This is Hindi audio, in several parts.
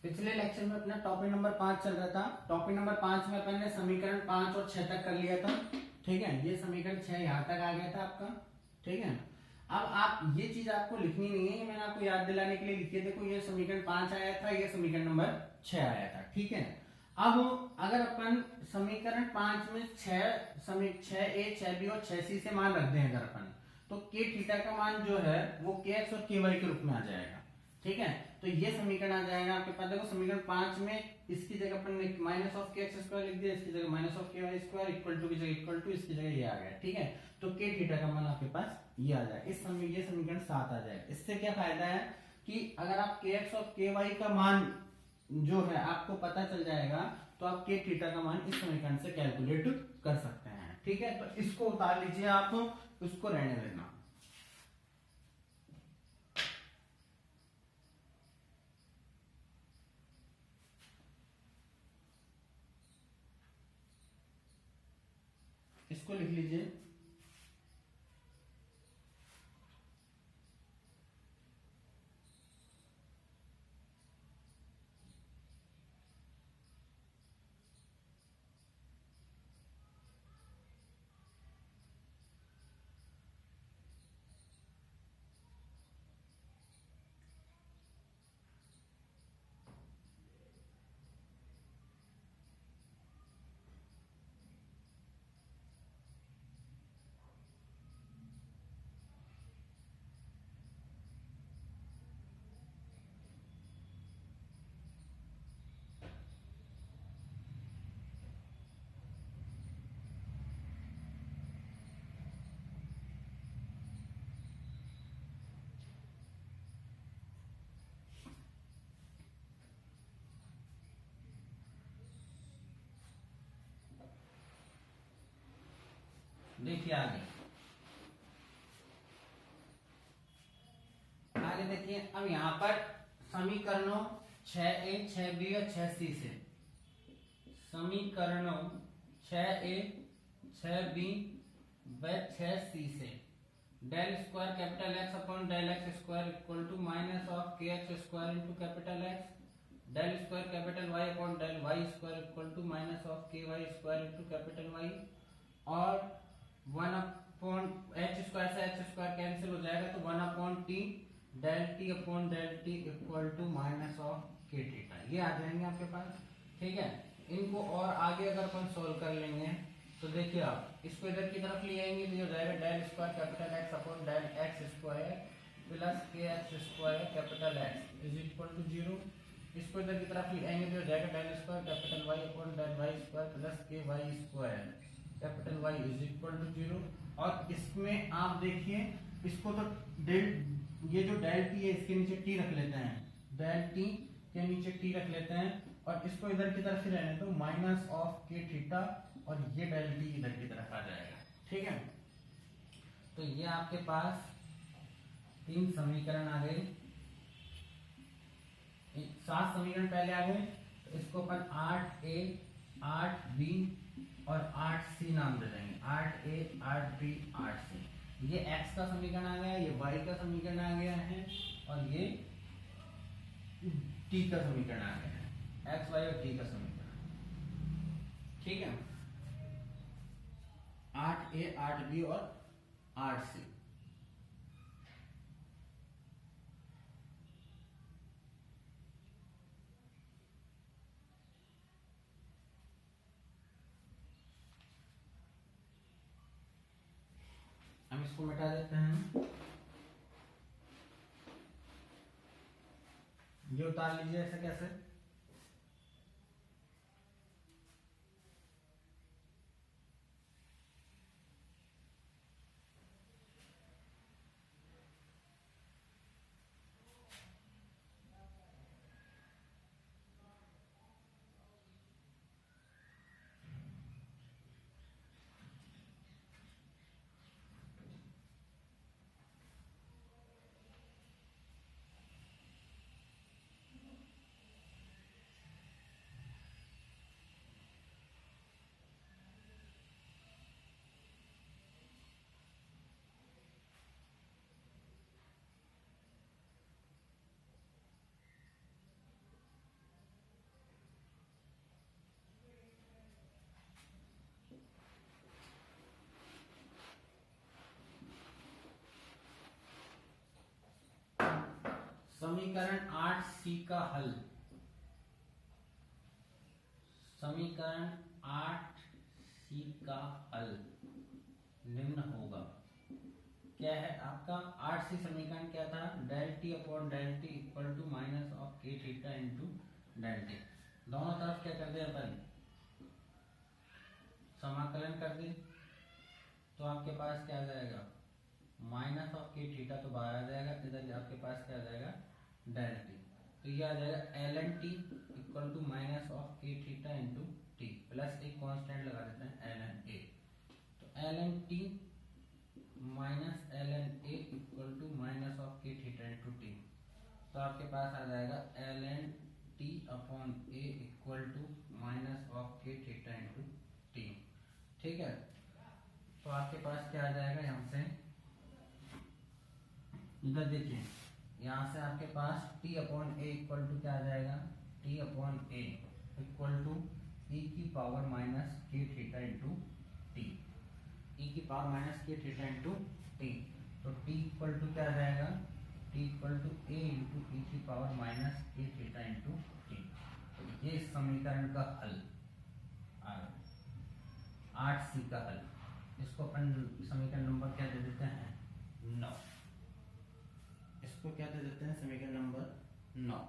पिछले लेक्चर में अपना टॉपिक नंबर 5 चल रहा था। टॉपिक नंबर 5 में अपन ने समीकरण 5 और 6 तक कर लिया था। ठीक है, ये समीकरण 6 यहाँ तक आ गया था आपका। ठीक है, अब आप ये चीज आपको लिखनी नहीं है, ये मैंने आपको याद दिलाने के लिए लिखी है। देखो ये समीकरण 5 आया था, ये समीकरण नंबर 6 आया था। ठीक है, अब अगर अपन समीकरण 5 में 6a 6b और 6c से मान रख दें अगर अपन, तो k थीटा का मान जो है वो kx और ky के रूप में आ जाएगा। ठीक है, तो ये समीकरण आ जाएगा आपके पास। देखो समीकरण 5 में इसकी जगह अपन ने minus of k x square लिख दिया, इसकी जगह minus of k y square equal to की जगह इक्वल टू, इसकी जगह ये आ गया। ठीक है, तो के थीटा का मान आपके पास ये आ जाएगा। इस समय ये समीकरण 7 आ जाएगा। इससे क्या फायदा है कि अगर आप के एक्स और के वाई का मान जो है आपको पता चल जाएगा, तो आप के थीटा का मान इस समीकरण से कैलकुलेट कर सकते हैं। ठीक है, तो इसको उतार लीजिए आप, उसको रहने देना। इसको लिख लीजिए। देखिए आगे देखिए। अब यहाँ पर समीकरणों 6a 6b और 6c से, समीकरणों 6a 6b व 6c से del square capital X upon del x square equal to minus of k x square into capital X, del square capital Y upon del y square equal to minus of k y square into capital Y, और 1 अपॉन एच स्क्वायर से एच स्क्वायर कैंसिल हो जाएगा, तो 1 upon t del t upon del t equal to minus of k theta. ये आ जाएंगे आपके पास। ठीक है, इनको और आगे अगर अपन सोल्व कर लेंगे तो देखिए आप इसको इधर की तरफ ले आएंगे तो हो जाएगा del square capital X upon del x square plus k x square capital X is equal to 0। इसको इधर की तरफ ले आएंगे तो हो जाएगा del square capital Y upon del y square plus k y square capital Y is equal to 0। और इसमें आप देखिए इसको तो डेल, ये जो डेल टी है इसके नीचे टी रख लेते हैं, डेल टी के नीचे टी रख लेते हैं, और इसको इधर की तरफ ही रहने दो माइनस ऑफ के थीटा, और ये डेल टी इधर की तरफ आ जाएगा। ठीक है, तो ये आपके पास 3 समीकरण आ गए, 7 समीकरण पहले आ गए। तो इसको अपन 8a 8b और 8c नाम दे देंगे। 8a 8b 8c, ये x का समीकरण आ गया, ये y का समीकरण आ गया है, और ये t का समीकरण आ गया है, x y और t का समीकरण। ठीक है, 8a 8b और 8c। हम इसको मिटा देते हैं, ये उतार लीजिए। ऐसे कैसे? समीकरण 8C का हल। समीकरण 8C का हल निम्न होगा। क्या है आपका 8C समीकरण क्या था? Del t upon del t equal to minus of k theta into del t. दोनों तरफ क्या कर दे अपन, समाकलन कर दे, तो आपके पास क्या आ जाएगा? माइनस ऑफ के थीटा तो बाहर आ जाएगा, इधर आपके पास क्या आ जाएगा? Del t. तो ये आ जाएगा l n t equal to minus of k theta into t, plus एक कांस्टेंट लगा देते हैं एल एन ए। तो l n t minus l n a equal to minus of k theta into t. तो आपके पास आ जाएगा l n t upon a equal to minus of k theta into t. ठीक है, तो आपके पास क्या आ जाएगा? यहाँ से इधर देखिए, यहाँ से आपके पास t upon a equal to क्या आ जाएगा? t upon a equal to e की power minus k theta into t. e की power minus k theta into t. तो t इक्वल टू क्या आ जाएगा? t equal to a into e की power minus k theta into t. तो ये समीकरण का हल आ गया, 8C का हल। इसको अपन समीकरण नंबर क्या दे देते हैं? 9। इसको क्या दे देते हैं? समीकरण नंबर 9।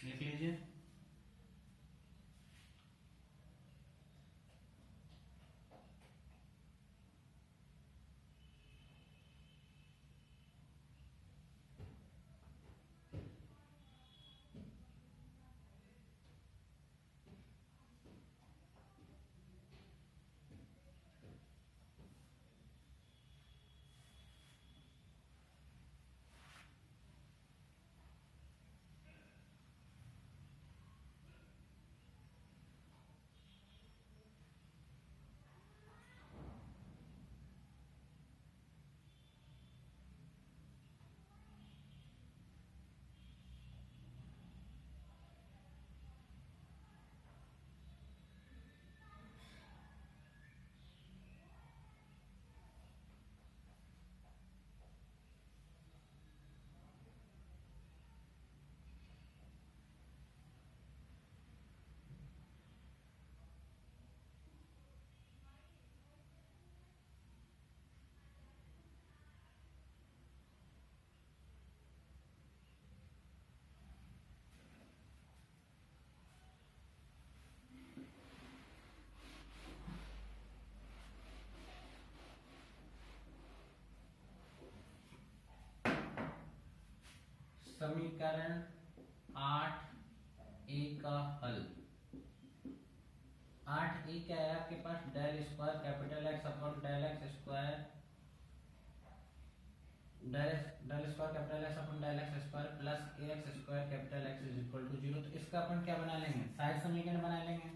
लिख लीजिए। समीकरण 8A का हल। 8A क्या है आपके पास? Del square capital X upon del x square, del square capital X upon del x square plus a x square capital X is equal to 0। तो इसका अपन क्या बना लेंगे? सहायक समीकरण बना लेंगे।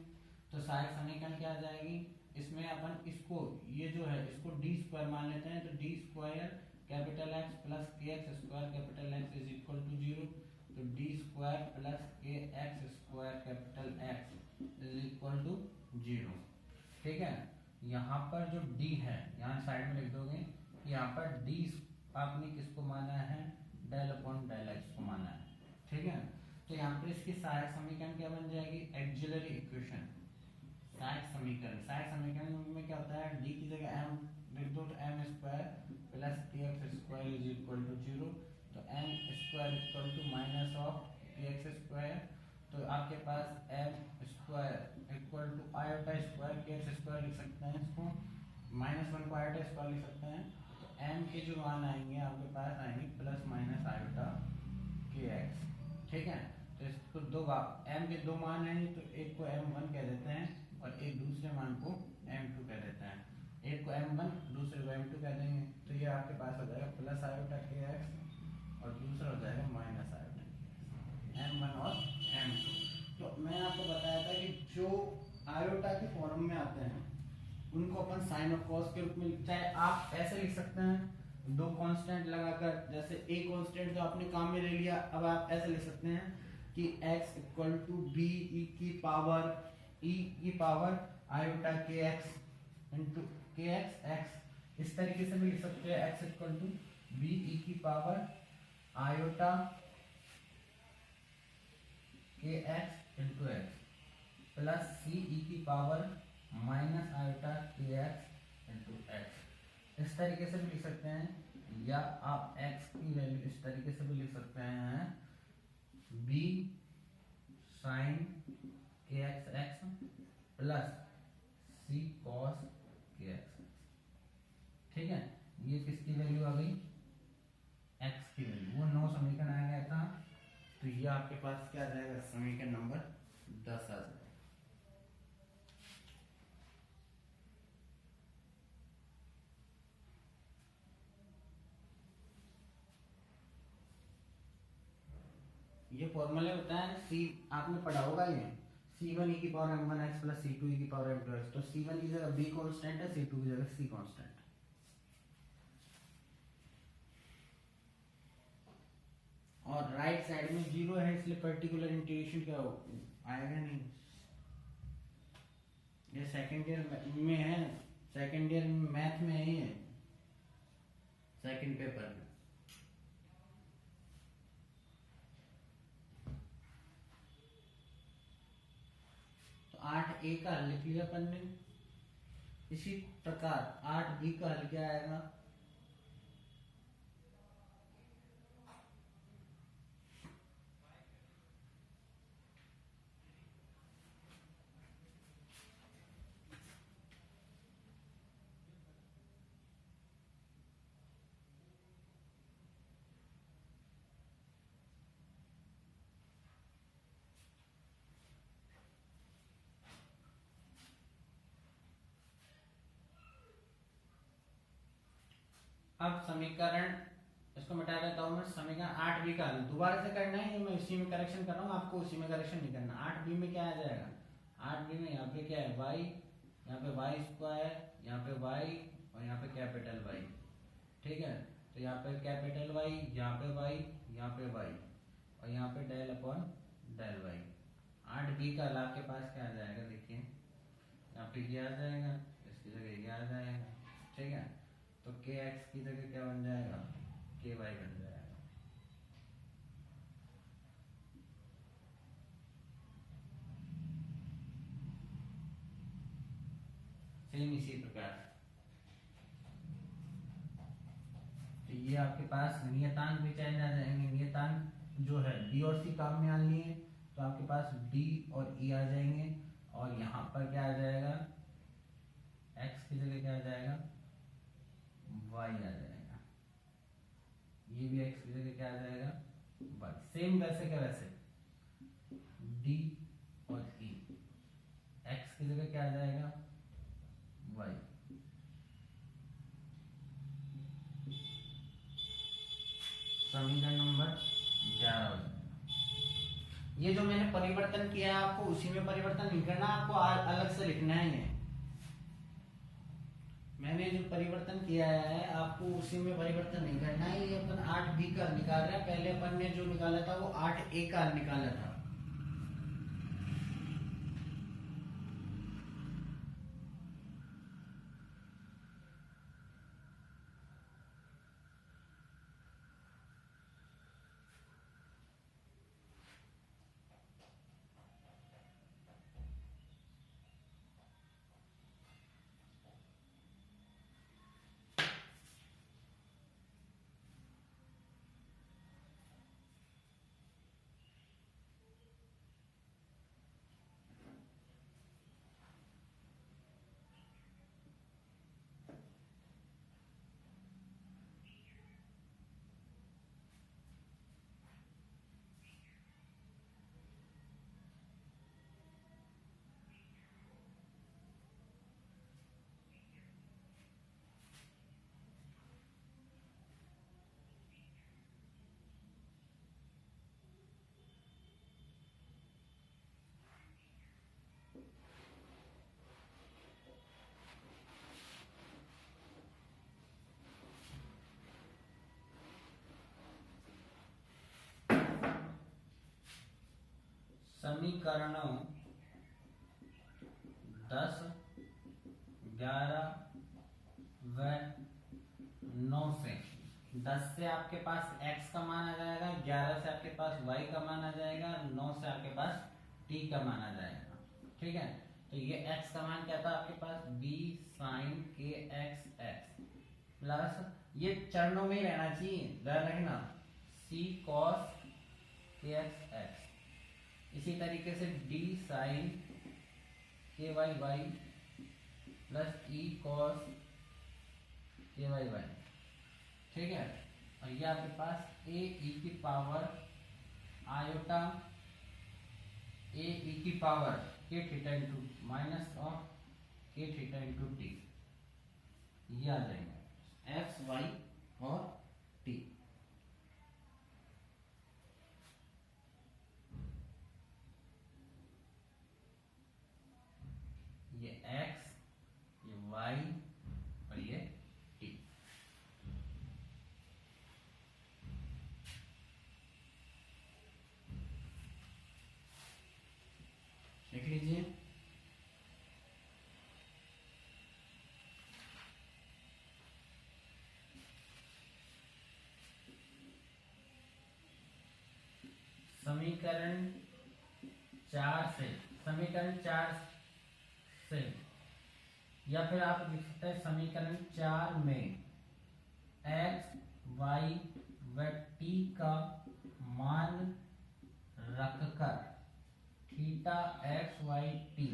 तो सहायक समीकरण क्या आ जाएगी? इसमें अपन इसको, ये जो है इसको डी स्क्वायर मान लेते हैं। तो D square capital X plus k x square capital X is equal to 0। तो D square plus k x square capital X is equal to 0। ठीक है, यहाँ पर जो डी है यहाँ साइड में लिख दोगे। यहाँ पर डी आपने किसको माना है? डेल अपॉन डेल एक्स को माना है। ठीक है, तो यहाँ पर इसकी सहायक समीकरण क्या बन जाएगी? Axillary equation. सहायक समीकरण में क्या होता है? डी की जगह एम लिख दो, तो m square plus k x square is equal to 0। तो m square equal to minus of k x square. तो आपके पास m square equal to iota square k x square लिख सकते हैं, इसको -1 को आयोटा स्क्वायर लिख सकते हैं। तो एम के जो मान आएंगे आपके पास आएंगे plus minus iota k x. ठीक है, तो इसको दो एम के दो मान आएंगे, तो एक को m1 कह देते हैं और एक दूसरे मान को m2 कह देते हैं। एक को m1 दूसरे को m2 कह देंगे। तो ये आपके पास हो जाएगा प्लस आयोटा के एक्स और दूसरा हो जाएगा minus iota k x, m1 और m2। तो मैं आपको बताया था कि जो आयोटा के फॉर्म में आते हैं उनको अपन साइन ऑफ कॉस के रूप में, चाहे आप ऐसे लिख सकते हैं दो कांस्टेंट लगाकर, जैसे ए कांस्टेंट जो आपने काम में ले लिया, अब आप ऐसे लिख सकते हैं कि x equal to b e की power iota k x into k x इस तरीके से भी लिख सकते हैं, x equal to b e की power iota k x into x plus C e की power minus iota k x into x. इस तरीके से भी लिख सकते हैं, या आप x की वैल्यू इस तरीके से भी लिख सकते हैं, b साइन के x x plus c cos के एक्स। ठीक है, ये किसकी वैल्यू आ गई, x की वैल्यू। वो 9 समीकरण आ गया था, तो ये आपके पास क्या आ जाएगा, समीकरण नंबर 10 आ जाएगा। ये फॉर्मूले होता है, सी आपने पढ़ा होगा ये, c1 e की power m1x plus c2 e की पावर m2x। तो c1 की जगह b कांस्टेंट है, c2 की जगह c कांस्टेंट है। और राइट साइड में 0 है, इसलिए पर्टिकुलर इंटीग्रेशन क्या हो आएगा नहीं। ये सेकंड ईयर में है, सेकंड ईयर मैथ में है, ये सेकंड पेपर में। तो 8a का हल लिख लिया अपन ने। इसी प्रकार 8b का हल क्या आएगा, अब समीकरण इसको मिटा देता हूं मैं। समीकरण 8b का हल दोबारा से करना है, ये मैं इसी में करेक्शन कर रहा हूँ, आपको उसी में करेक्शन नहीं करना। 8b में क्या आ जाएगा, 8b में यहाँ पे क्या है y, यहाँ पे y स्क्वायर, यहाँ पे y और यहाँ पे कैपिटल Y। ठीक है, तो यहाँ पे कैपिटल Y, यहाँ पे y, यहाँ पे y और यहाँ पे del upon del y। 8b का हल आपके पास क्या आ जाएगा, देखिए यहाँ पे ये आ जाएगा, इसकी जगह ये आ जाएगा। ठीक है, तो के एक्स की जगह क्या बन जाएगा, के वाई बन जाएगा। सेम इसी प्रकार तो ये आपके पास नियतांक भी चेंज आ जाएंगे। नियतांक जो है डी और सी काम में आ लिए, तो आपके पास डी और ई आ जाएंगे, और यहाँ पर क्या आ जाएगा, एक्स की जगह क्या आ जाएगा, वाई आ जाएगा। ये भी एक्स की जगह क्या आ जाएगा, वाई। सेम वैसे क्या वैसे, डी और ई, एक्स की जगह क्या आ जाएगा, वाई। समीकरण नंबर 11 हो जाएगा। ये जो मैंने परिवर्तन किया है, आपको उसी में परिवर्तन नहीं करना, आपको अलग से लिखना है। ये मैंने जो परिवर्तन किया है, आपको उसी में परिवर्तन नहीं करना है। ये अपन 8b का निकाल रहे हैं, पहले अपन ने जो निकाला था वो 8a का निकाला था। समीकरणों 10, 11 10 से आपके पास x का मान आ जाएगा, 11 से आपके पास y का मान आ जाएगा, 9 से आपके पास t का मान आ जाएगा। ठीक है, तो ये x का मान क्या था आपके पास, b sin kx प्लस ये चरणों में ही रहना चाहिए, ध्यान रखना, c cos kx। इसी तरीके से d sin ky y plus e cos ky y। ठीक है, और ये आपके पास a e की पावर आयोटा a e की power k theta into minus of k theta into T, ये आ जाएंगे x y और t। ये x, ये y और ये t। लिख लीजिए। समीकरण 4 से या फिर आप लिख सकते हैं समीकरण 4 में x y व t का मान रखकर थीटा x y t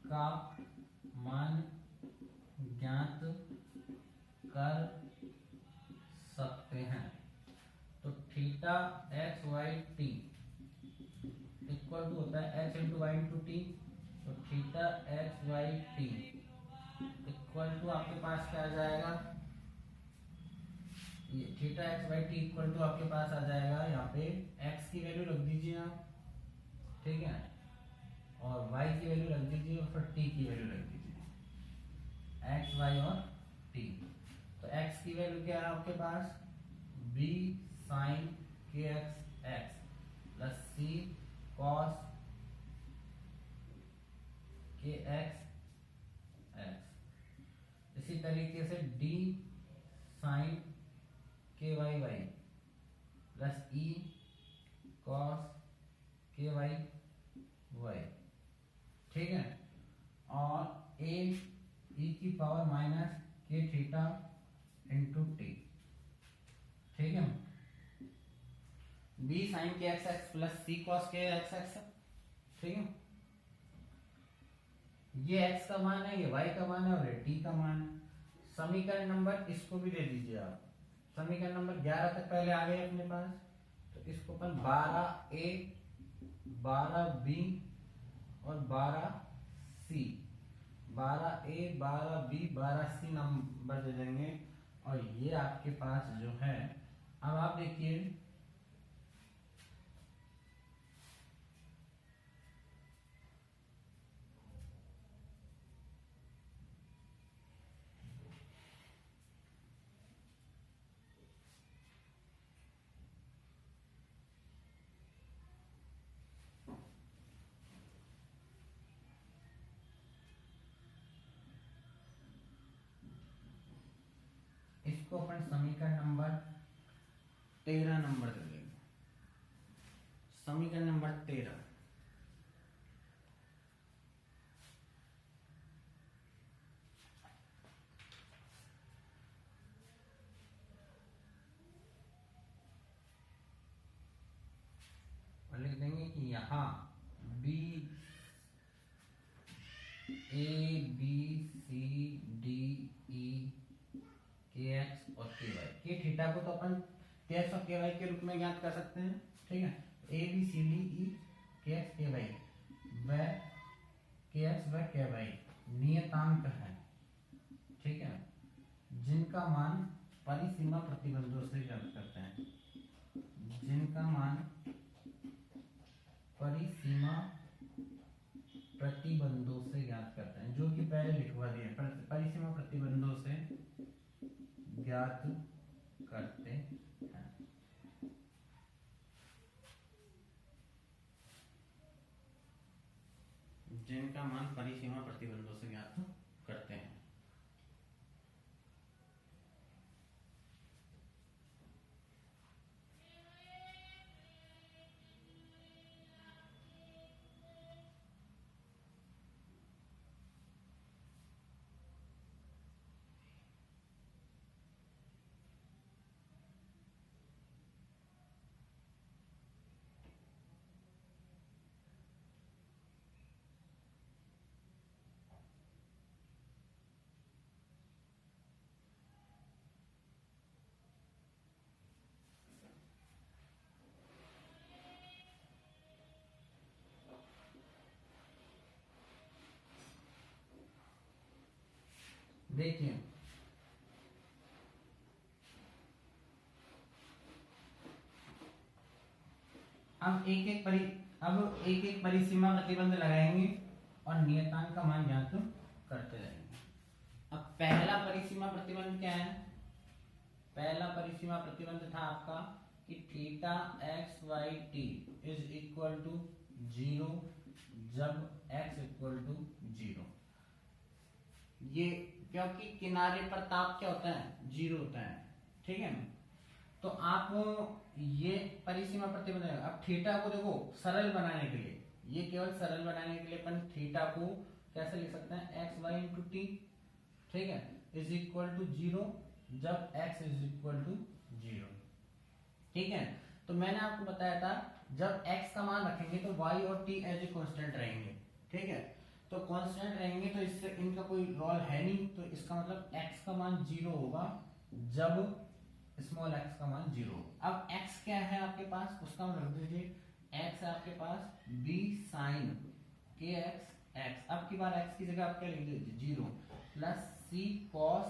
का मान ज्ञात कर सकते हैं। तो theta x y t equal to होता है x into y into t. तो theta x y t equal to आपके पास क्या आ जाएगा, ये theta x y t equal to आपके पास आ जाएगा, यहाँ पे x की वैल्यू रख दीजिए आप, ठीक है, और y की वैल्यू रख दीजिए और फिर t की वैल्यू रख दीजिए, x y और t। तो x की वैल्यू क्या है आपके पास, b sin kx x plus c cos kx x। इसी तरीके से d sin ky y plus e cos ky y। ठीक है, और a e की power minus k theta into t. ठीक है, b sin kx x plus c cos kx x। ठीक है, ये x का मान है, ये y का मान है और ये t का मान है। समीकरण नंबर इसको भी दे दीजिए आप, समीकरण नंबर 11 तक पहले आ गए अपने पास, तो इसको अपन 12a 12b और 12c 12a 12b 12c number दे देंगे। और ये आपके पास जो है, अब आप देखिए इसको अपन समीकरण नंबर 13 नंबर दे देंगे, समीकरण नंबर 13। और लिख देंगे कि यहाँ b a b c d e के एक्स और के वाई, के थीटा को तो अपन के एक्स और के वाई के रूप में ज्ञात कर सकते हैं। ठीक है, A B C D E के एक्स के वाई व के एक्स व के वाई नियतांक है। ठीक है, जिनका मान परिसीमा प्रतिबंधों से ज्ञात करते हैं, जिनका मान परिसीमा प्रतिबंधों से ज्ञात करते हैं, जो कि पहले लिखवा दिए, परिसीमा प्रतिबंधों से ज्ञात करते हैं। जिनका मान परिसीमा प्रतिबंधों से ज्ञात करते हैं। देखिए अब एक एक परिसीमा प्रतिबंध लगाएंगे और नियतांक का मान ज्ञात करते जाएंगे। अब पहला परिसीमा प्रतिबंध क्या है? पहला परिसीमा प्रतिबंध था आपका कि theta x y t is equal to 0 जब x इक्वल टू 0। ये क्योंकि किनारे पर ताप क्या होता है? 0 होता है, ठीक है। तो आप ये परिसीमा प्रतिबंध है। अब थीटा को देखो सरल बनाने के लिए, ये केवल सरल बनाने के लिए अपन थीटा को कैसे लिख सकते हैं? एक्स वाई इंटू टी, ठीक है, इज इक्वल टू 0 जब x इज इक्वल टू 0, ठीक है। तो मैंने आपको बताया था जब x का मान रखेंगे तो y और t एज ए कांस्टेंट रहेंगे, ठीक है। तो कांस्टेंट रहेंगे तो इससे इनका कोई रोल है नहीं, तो इसका मतलब x का मान 0 होगा जब स्मॉल x का मान 0। अब x क्या है आपके पास? उसका मान रख दीजिए, x है आपके पास b sin kx। अब की बार x की जगह आप क्या लिख दीजिए? 0 प्लस c cos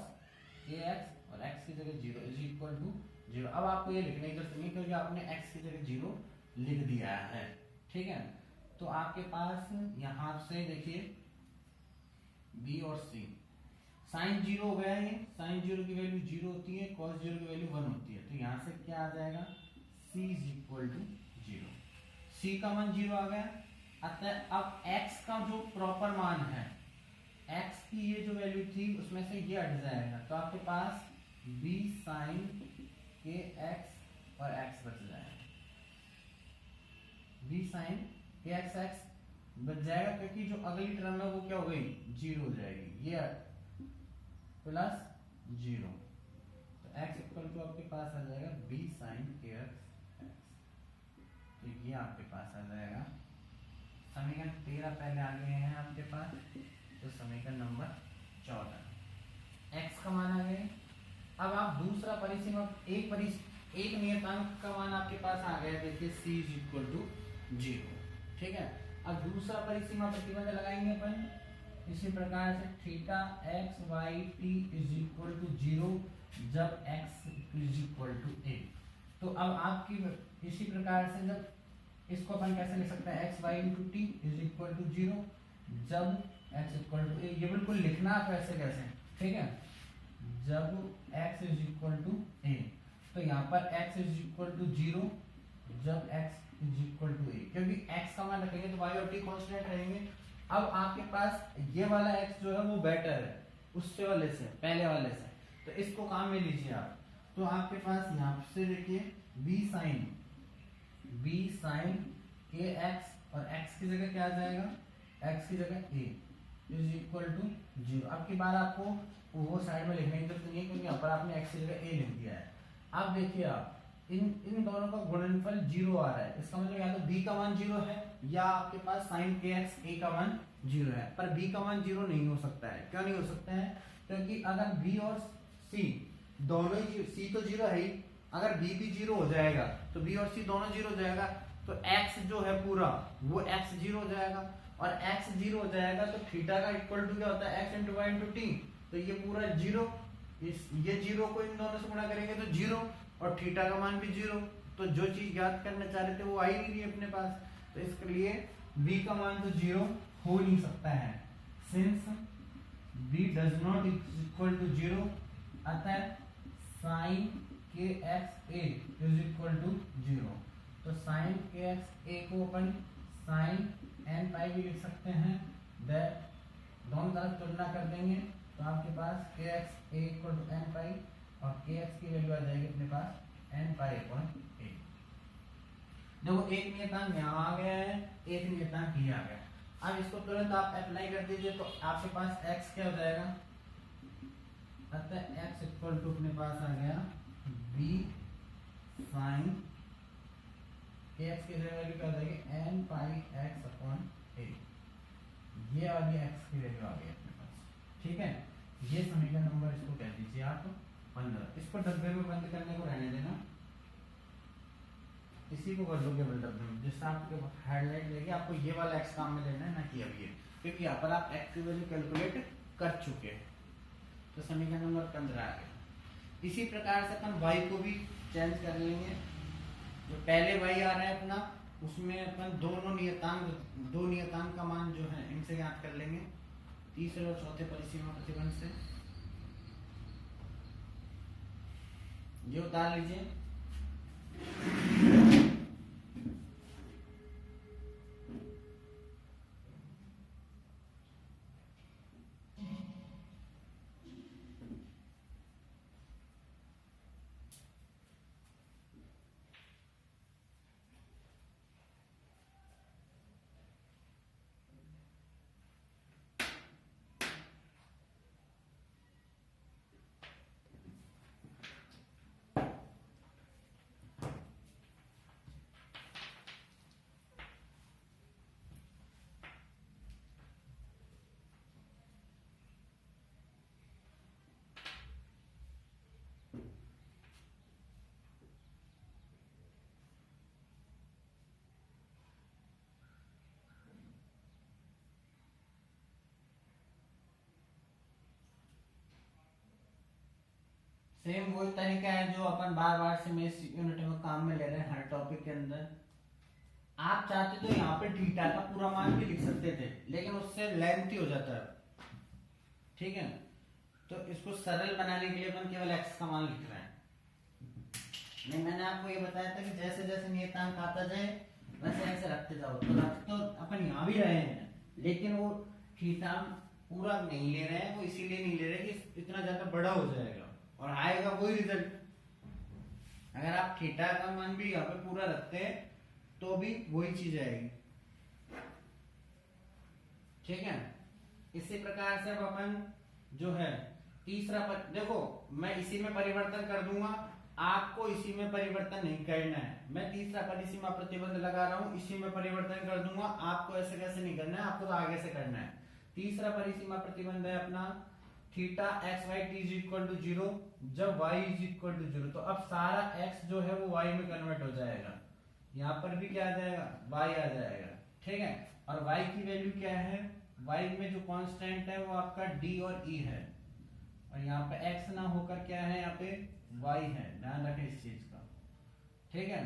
kx और x की जगह 0 इज इक्वल टू 0। अब आपको ये लिखने की जरूरत नहीं क्योंकि आपने x की जगह 0 लिख दिया है, ठीक है। तो आपके पास यहां से देखिए b और c, साइन 0 हो गया है, साइन 0 की वैल्यू 0 होती है, cos 0 की वैल्यू 1 होती है। तो यहां से क्या आ जाएगा? c is equal to 0। c का मान 0 आ गया। अतः अब x का जो प्रॉपर मान है, x की ये जो वैल्यू थी उसमें से ये हट जाएगा, तो आपके पास b sin के x और x बच जाएगा। b sin के x बच जाएगा क्योंकि जो अगली टर्म है वो क्या हो गई? 0 हो जाएगी, ये प्लस 0। तो x इक्वल टू आपके पास आ जाएगा b sin के x। तो ये आपके पास आ जाएगा समीकरण 13 पहले आ गए हैं आपके पास, तो समीकरण नंबर 14 x का मान आ गया। अब आप दूसरा परिसीमा एक नियतांक का मान आपके पास आ गया, देखिए c इज इक्वल टू 0, ठीक है। अब दूसरा परिसीमा प्रतिबंध लगाएंगे अपन इसी प्रकार से theta x y t is equal to 0 जब x is equal to a। तो अब आपकी इसी प्रकार से जब इसको अपन कैसे लिख सकते हैं? X y into t is equal to 0 जब x इक्वल टू a। ये बिल्कुल लिखना आप ऐसे कैसे, ठीक है, जब x is equal to a। तो यहाँ पर x इज इक्वल टू 0 जब x is equal to a, क्योंकि x का मान रखेंगे तो y और t कांस्टेंट रहेंगे। अब आपके पास ये वाला x जो है वो बेटर है उससे वाले से, पहले वाले से, तो इसको काम में लीजिए आप। तो आपके पास यहाँ से देखिए b sin के x और x की जगह क्या आ जाएगा? x की जगह a इज इक्वल टू 0। अब की बार आपको वो साइड में लिखने की जरूरत नहीं है क्योंकि यहाँ पर आपने x की जगह a लिख दिया है। अब देखिए आप इन दोनों का गुणनफल 0 आ रहा है, इसका मतलब या तो b का मान 0 है या आपके पास sin kx a का मान 0 है, पर b का मान 0 नहीं हो सकता है। क्यों नहीं हो सकता है? क्योंकि अगर b और c दोनों ही, c तो 0 है ही, अगर b भी 0 हो जाएगा तो b और c दोनों 0 हो जाएगा, तो x जो है पूरा वो x 0 हो जाएगा, और x 0 हो जाएगा तो थीटा का इक्वल टू क्या होता है? x into y into t. तो ये पूरा 0, ये 0 को इन दोनों से गुणा करेंगे तो 0, और थीटा का मान भी 0। तो जो चीज याद करना चाह रहे थे वो आई नहीं रही अपने पास, तो इसके लिए b का मान तो 0 हो नहीं सकता है। Since b does not equal to 0, अतः sin के x a is equal to 0। तो sin के x a को अपन sin n पाई भी लिख सकते हैं, दैट दोनों तरफ तुलना कर देंगे तो आपके पास k x a equal to n pi और के एक्स की वैल्यू आ जाएगी अपने पास n पाई अपॉन a। देखो एक नियतांक यहाँ आ गया है, एक नियतांक ये आ गया। अब इसको तुरंत आप अप्लाई कर दीजिए तो आपके पास x क्या हो जाएगा? अतः x इक्वल टू अपने पास आ गया b sin के x की वैल्यू क्या हो जाएगी? n pi x upon a। ये वाली x की वैल्यू आ गई अपने पास, ठीक है। ये समीकरण नंबर इसको कह दीजिए आप 15। इसको डब्बे में बंद करने को रहने देना, इसी को कर दो केवल डब्बे में, जिससे आपको हेडलाइट देगी आपको ये वाला x काम में लेना है, ना कि अब ये, क्योंकि यहाँ पर आप x की वैल्यू कैलकुलेट कर चुके हैं। तो समीकरण नंबर 15 आ गया। इसी प्रकार से अपन y को भी चेंज कर लेंगे। जो पहले y आ रहा है अपना, उसमें अपन दो नियतांक का मान जो है इनसे ज्ञात कर लेंगे, तीसरे और चौथे परिसीमा प्रतिबंध से। ये उतार लीजिए। सेम वही तरीका है जो अपन बार बार से मैं इस यूनिट में काम में ले रहे हैं हर टॉपिक के अंदर। आप चाहते तो यहाँ पे थीटा का पूरा मान भी लिख सकते थे, लेकिन उससे लेंथी हो जाता है, ठीक है। तो इसको सरल बनाने के लिए अपन केवल एक्स का मान लिख रहे हैं। नहीं, मैंने आपको ये बताया था कि जैसे जैसे नियतांक आता जाए वैसे ऐसे रखते जाओ। तो रख तो अपन यहाँ भी रहे हैं, लेकिन वो थीटा पूरा नहीं ले रहे हैं। वो इसीलिए नहीं ले रहे कि इतना ज्यादा बड़ा हो जाएगा और आएगा वही रिजल्ट। अगर आप थीटा का मान भी यहाँ पे पूरा रखते हैं तो भी वही चीज आएगी, ठीक है। इसी प्रकार से अब अपन जो है तीसरा देखो, मैं इसी में परिवर्तन कर दूंगा, आपको इसी में परिवर्तन नहीं करना है। मैं तीसरा परिसीमा प्रतिबंध लगा रहा हूं, इसी में परिवर्तन कर दूंगा। आपको ऐसे कैसे नहीं करना है, आपको तो आगे से करना है। तीसरा परिसीमा प्रतिबंध है अपना theta x y t is equal to 0 जब y इज इक्वल टू 0। तो अब सारा x जो है वो y में कन्वर्ट हो जाएगा। यहाँ पर भी क्या आ जाएगा, y आ जाएगा, ठीक है। और y की वैल्यू क्या है, y में जो कांस्टेंट है वो आपका d और e है, और यहाँ पे x ना होकर क्या है, यहाँ पे y है। ध्यान रखें इस चीज का, ठीक है।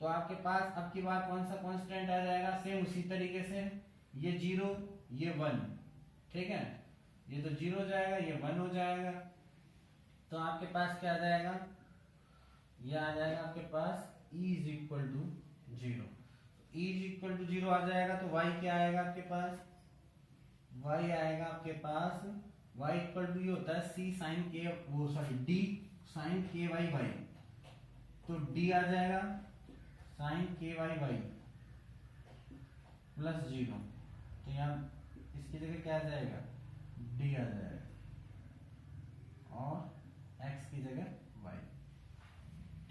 तो आपके पास अब की बार कौन सा कांस्टेंट आ जाएगा, सेम उसी तरीके से ये 0 ये 1, ठीक है। ये तो 0 हो जाएगा, ये 1 हो जाएगा। तो आपके पास क्या आ जाएगा, ये आ जाएगा आपके पास e is equal to 0। e is equal to 0 आ जाएगा तो y क्या आएगा आपके पास, y आएगा आपके पास y इक्वल टू ये होता है c साइन के वो सॉरी d साइन के वाई वाई। तो d आ जाएगा साइन के वाई वाई प्लस 0। तो यहाँ इसकी जगह क्या आ जाएगा, d आ जाएगा और x की जगह y,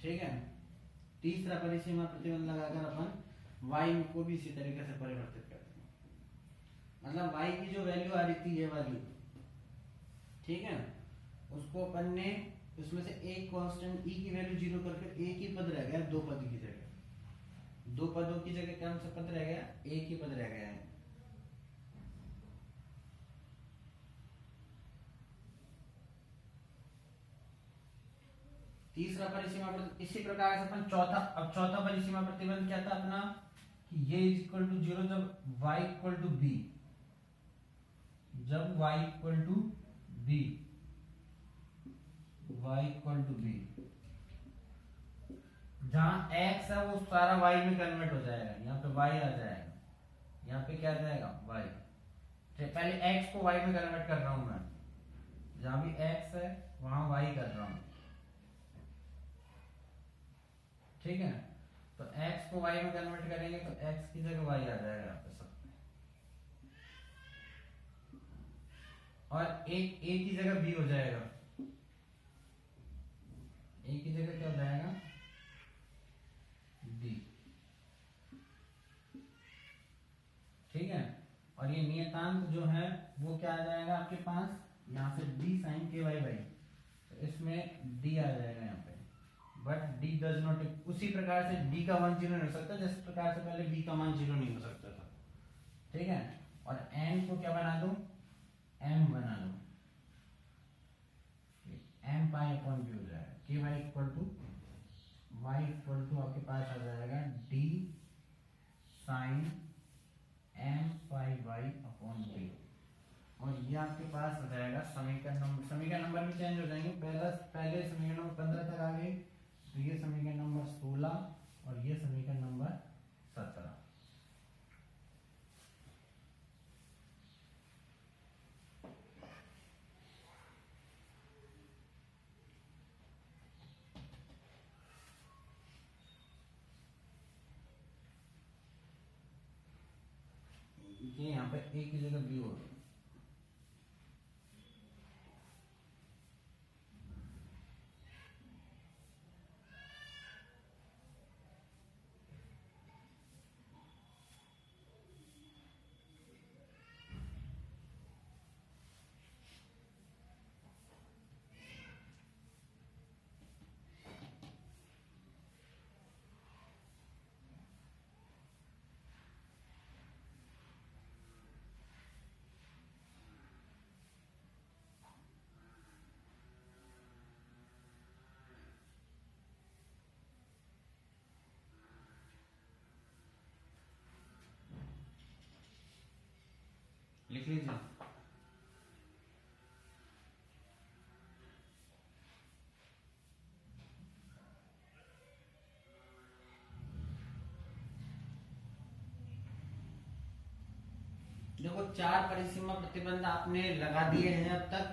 ठीक है। तीसरा परिसीमा प्रतिबंध लगाकर अपन y को भी इसी तरीके से परिवर्तित करते हैं। मतलब y की जो वैल्यू आ रही थी ये वाली, ठीक है, उसको अपन ने उसमें से एक कांस्टेंट e की वैल्यू 0 करके एक ही पद रह गया, दो पद की जगह, दो पदों की जगह कौन सा पद रह गया, एक ही पद रह गया है। तीसरा परिसीमा इसी प्रकार से अपन चौथा परिसीमा प्रतिबंध क्या था अपना, कि ये इज इक्वल टू 0 जब y इक्वल टू b, जब y equal to b, y equal to b, जहां x है वो सारा y में कन्वर्ट हो जाएगा। यहाँ पे y आ जाएगा, यहाँ पे क्या आ जाएगा y। पहले x को y में कन्वर्ट कर रहा हूं मैं, जहां भी x है वहां y कर रहा हूं, ठीक है। तो x को y में कन्वर्ट करेंगे तो x की जगह y आ जाएगा यहाँ पे सब, और एक a की जगह b हो जाएगा, a की जगह क्या हो जाएगा d, ठीक है। और ये नियतांक जो है वो क्या आ जाएगा आपके पास, यहाँ से d साइन के वाई वाई, तो इसमें d आ जाएगा यहाँ पे, बट d डज नॉट, उसी प्रकार से d का मान 0 नहीं हो सकता जिस प्रकार से पहले b का मान 0 नहीं हो सकता था, ठीक है। और n को क्या बना दो, m बना दो, एम पाई अपॉन बी हो जाएगा। के वाई इक्वल टू आपके पास आ जाएगा D sine m pi y upon B, और ये आपके पास हो जाएगा समीकरण नंबर भी चेंज हो जाएंगे। पहले समीकरण नंबर 15 तक आ गए, तो ये समीकरण नंबर 16 और ये समीकरण नंबर 17। ये यहाँ पे ए की जगह बी हो गई। लिख लीजिए। देखो 4 परिसीमा प्रतिबंध आपने लगा दिए हैं अब तक,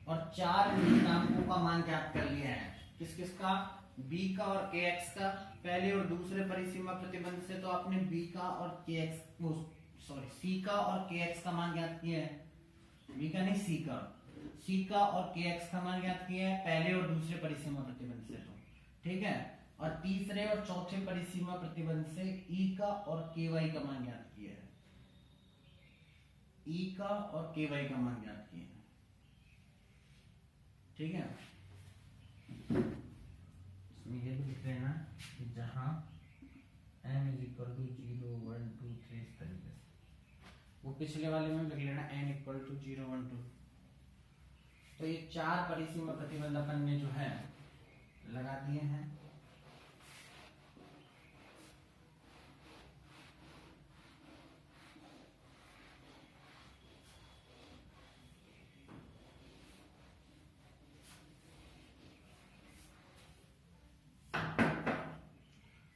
और 4 नियतांकों का मान ज्ञात कर लिया है। किस किस का? b का और kx का। पहले और दूसरे परिसीमा प्रतिबंध से तो आपने b का और c का और kx का मान ज्ञात किया है। b का नहीं, c का और kx का मान ज्ञात किया है पहले और दूसरे परिसीमा प्रतिबंध से, तो ठीक है। और तीसरे और चौथे परिसीमा प्रतिबंध से e का और ky का मान ज्ञात किया है। ई का और के वाई का मान ज्ञात किया है, ठीक है। इसमें ये भी लिख लेना कि जहां m इज इक्वल टू 0 1 2 3 इस तरीके से, वो पिछले वाले में लिख लेना n इक्वल टू 0 1 2। तो ये 4 परिसीमा प्रतिबंध अपन ने जो है लगा दिए हैं।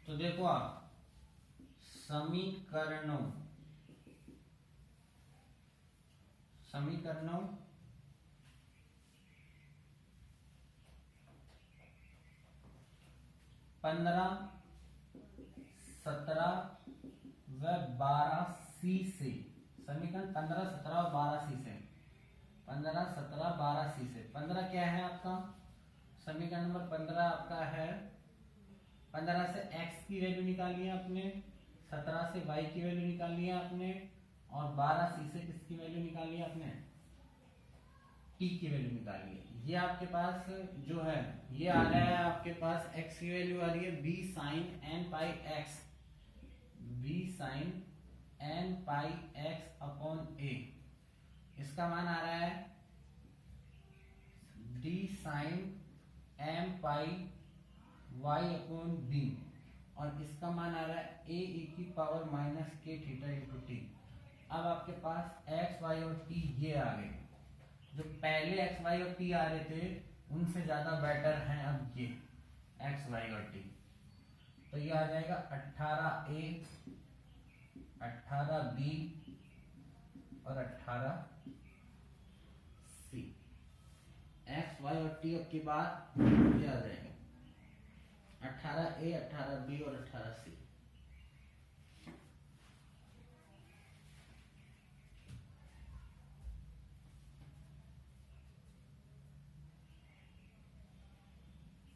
तो देखो आप समीकरणों 15, 17 व 12 सी से, समीकरण 15, 17 और 12 सी से, 15, 17, 12 सी से। 15 क्या है आपका? समीकरण नंबर 15 आपका है 15 से x की वैल्यू निकाली है आपने, 17 से y की वैल्यू निकाली है आपने, और 12 सी से किसकी वैल्यू निकाली है आपने? t की वैल्यू निकाली है। ये आपके पास जो है ये आ रहा है, आपके पास x की वैल्यू आ रही है b sin n pi x, b sin n pi x upon a। इसका मान आ रहा है d sin m पाई y अपॉन b, और इसका मान आ रहा है a e की power minus k theta into T. अब आपके पास x y और t ये आ गए। जो पहले x y और t आ रहे थे उनसे ज्यादा बेटर हैं अब ये x y और t। तो ये आ जाएगा 18a 18b और 18c। x y और t के बाद ये आ जाएगा 18a 18b और 18c।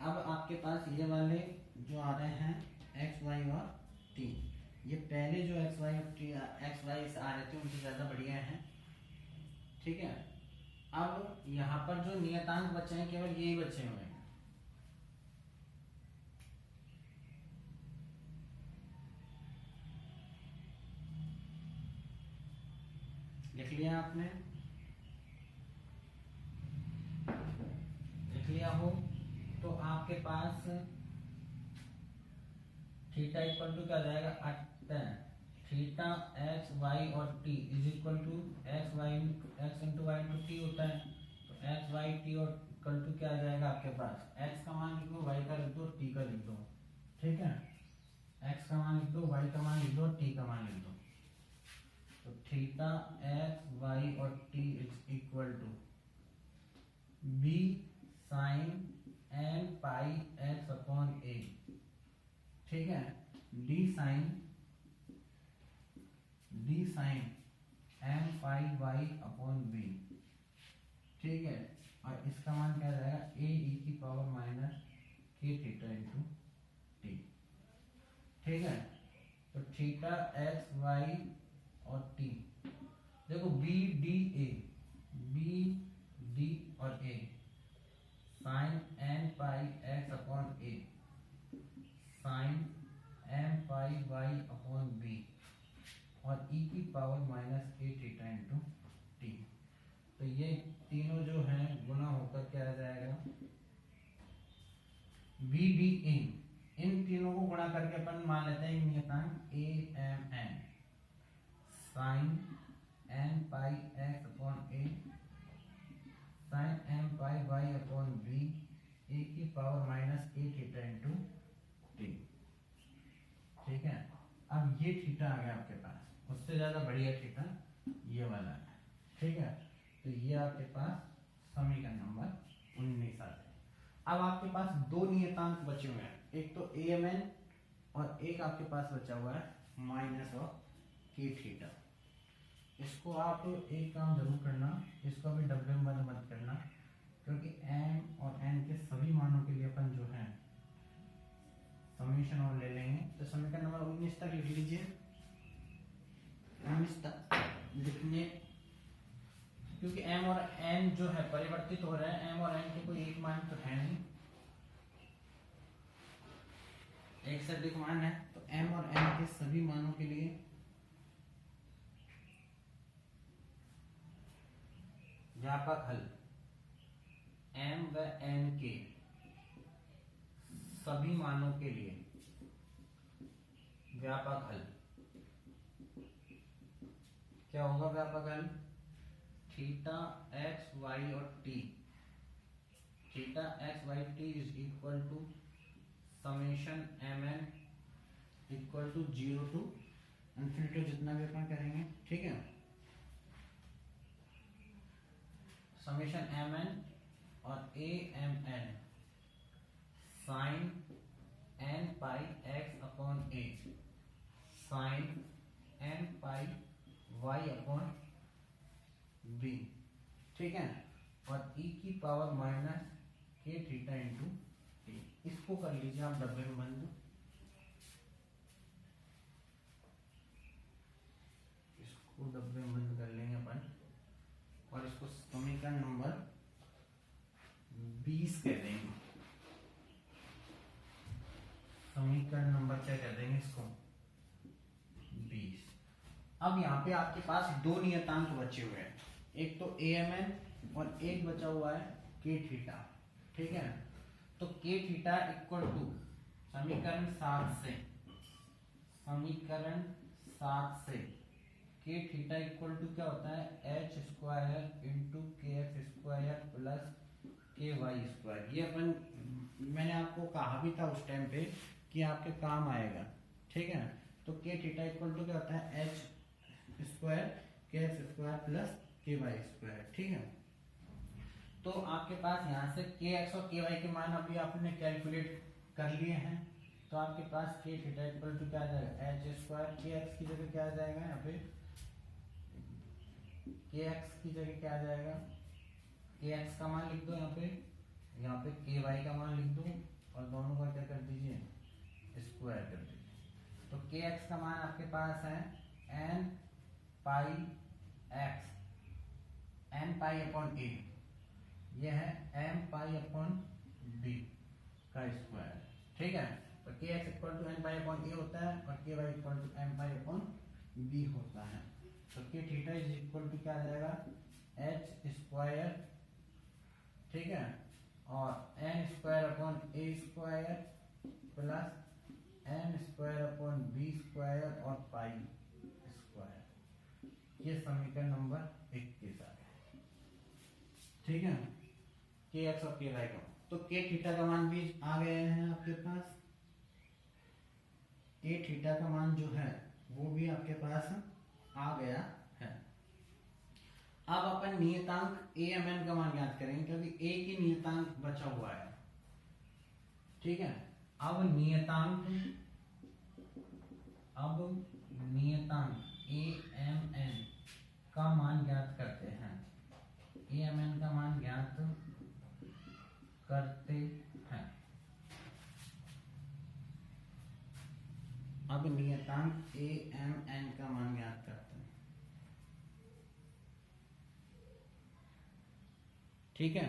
अब आपके पास ये वाले जो आ रहे हैं x y और t, ये पहले जो x y और t x y आ रहे थे उनसे ज्यादा बढ़िया है, ठीक है। अब यहाँ पर जो नियतांक बचे हैं केवल यही बचे हुए हैं। लिख लिया आपने? लिख लिया हो? आपके पास थीटा इक्वल टू क्या हो जाएगा, थीटा एक्स वाई और t is equal to x y x into y into t होता है। तो एक्स वाई टी और इक्वल टू क्या आ जाएगा आपके पास, एक्स का मान लिख दो, वाई का लिख दो, टी का लिख दो। ठीक है, एक्स का मान लिख दो, वाई का मान लिख दो, टी का मान लिख दो। तो थीटा एक्स वाई और t is equal to b sine n pi x upon a. ठीक है, d sine m pi y upon b. ठीक है, और इसका मान क्या जाएगा, ए ई की power minus k theta into t. ठीक है, तो थीटा एक्स वाई और टी, देखो बी डी और ए, sine n pi x upon a, sine m pi y upon B, और ई की power minus k theta into t. तो ये तीनों जो हैं गुना होकर क्या आ जाएगा, बी डी ए। इन तीनों को गुणा करके अपन मान लेते हैं नियतांक a m n, sine n pi x upon a, sine m pi y upon b, a की power minus k theta into t. ठीक है, अब ये थीटा आ गया आपके पास, उससे ज्यादा बढ़िया थीटा ये वाला है। ठीक है, तो ये आपके पास समीकरण नंबर 19 आ गया। अब आपके पास दो नियतांक बचे हुए हैं, एक तो ए एम एन और एक आपके पास बचा हुआ है माइनस ऑफ के थीटा। इसको आप एक काम जरूर करना, इसको अभी डब्ल्यू में मत करना, क्योंकि एम और एन के सभी मानों के लिए अपन जो है समीशन और ले लेंगे। तो समीकरण नंबर 19 तक लिख लीजिए, 19 तक लिखने, क्योंकि m और n जो है परिवर्तित हो रहे हैं, m और n के कोई एक मान तो है नहीं, एक से अधिक मान है। तो m और n के सभी मानों के लिए व्यापक हल, m व n के सभी मानों के लिए व्यापक हल क्या होगा, व्यापक हल थीटा एक्स वाई और t, theta x y t is equal to summation m n equal to 0 to infinity, जितना भी अपन करेंगे। ठीक है, समेशन एम एन और a m n sine n pi x upon a, sine n pi y upon b. ठीक है, और ई की power minus k theta into t. इसको कर लीजिए आप डब्बे में बंद, इसको डब्बे में बंद कर लेंगे अपन, और इसको समीकरण नंबर 20 कह देंगे। समीकरण नंबर क्या कह देंगे इसको, 20। अब यहाँ पे आपके पास दो नियतांक बचे हुए हैं, एक तो ए एम एन और एक बचा हुआ है के थीटा। ठीक है, तो के थीटा इक्वल टू समीकरण 7 से, समीकरण 7 से के थीटा इक्वल टू क्या होता है, H square into k x square plus k y square. ये अपन मैंने आपको कहा भी था उस टाइम पे कि आपके काम आएगा। ठीक है, तो के थीटा इक्वल टू क्या होता है, H square k x square plus k y square. ठीक है, तो आपके पास यहाँ से के एक्स और के वाई के मान अभी आपने कैलकुलेट कर लिए हैं। तो आपके पास के थीटा इक्वल टू क्या आ जाएगा, एच स्क्वायर के एक्स की जगह क्या आ जाएगा, यहाँ पे के एक्स की जगह क्या आ जाएगा, के एक्स का मान लिख दो यहाँ पे के वाई का मान लिख दो, और दोनों का क्या कर दीजिए, स्क्वायर कर दीजिए। तो के एक्स का मान आपके पास है n pi x, n pi upon a, यह है एम पाई अपॉन बी का स्क्वायर। ठीक है, तो k x equal to n pi upon a होता है और k y equal to m pi upon b होता है। तो के थीटा इज इक्वल टू क्या आ जाएगा, एच स्क्वायर। ठीक है, और n square upon a square plus n square upon b square और पाई स्क्वायर, ये समीकरण नंबर 21 आ गया। ठीक है, के एक्स और के वाई का, तो के थीटा का मान भी आ गए हैं आपके पास, के थीटा का मान जो है वो भी आपके पास आ गया है। अब अपन नियतांक ए एम एन का मान ज्ञात करेंगे क्योंकि ए की नियतांक बचा हुआ है। ठीक है, अब नियतांक ए एम एन का मान ज्ञात करते हैं। ए एम एन का मान ज्ञात करते हैं। अब नियतांक ए एम एन का मान ज्ञात करते हैं। ठीक है,